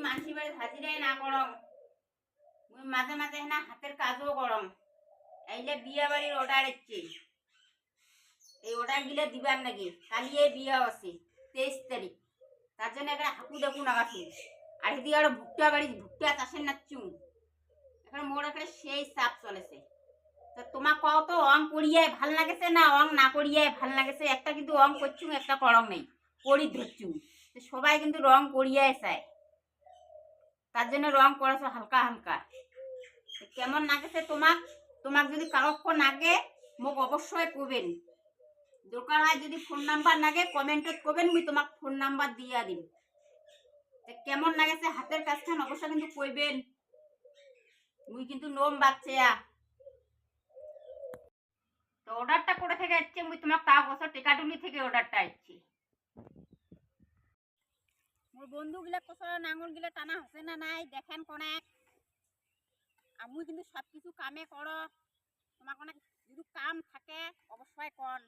মানসি বাড়ি হাজিরাই না করম, মুই মাঝে মাঝে না হাতের কাজও করম। এইলে বিয়া বাড়ির অর্ডার এসছে, এই অর্ডার গিলে দিবার নাকি। কালি এই বিয়া আছে 23 তারিখ, তার জন্য একটা হাকু দেখু নাগাছু। আর এদিকে একটা ভুট্টা বাড়ি ভুট্টা চাষের নাচু, এখন মোর একটা সেই চাপ চলেছে। তো তোমার কও তো অং করিয়াই ভাল লাগেছে না অং না করিয়াই ভাল লাগেছে? একটা কিন্তু অং করছু, একটা করং নেই, করি ধরছু। সবাই কিন্তু রং করিয়াই চায়, তার জন্য রং করেছো হালকা হালকা। কেমন লাগেছে তোমাক? তোমাক যদি কারো নাগে মোক অবশ্যই কবেন। দরকার হয় যদি ফোন নাম্বার নাগে কমেন্টত কবেন, মুই তোমাক ফোন নাম্বার দিয়া দিম। কেমন লাগেছে হাতের কাজখান অবশ্যই কিন্তু কইবেন। মুই কিন্তু নোম বাচ্চা। তো অর্ডারটা করে থেকে আসছে, মুই তোমাক তা বছর টেকাটুলি থেকে অর্ডারটা আসছে। মোর বন্ধুগুলা কোসরা নাঙল গিলা টানা হচ্ছে না নাই দেখেন কোনে। আমি কিন্তু সব কিছু কামে করো, তোমার অনেক যদি কাম থাকে অবশ্যই কন।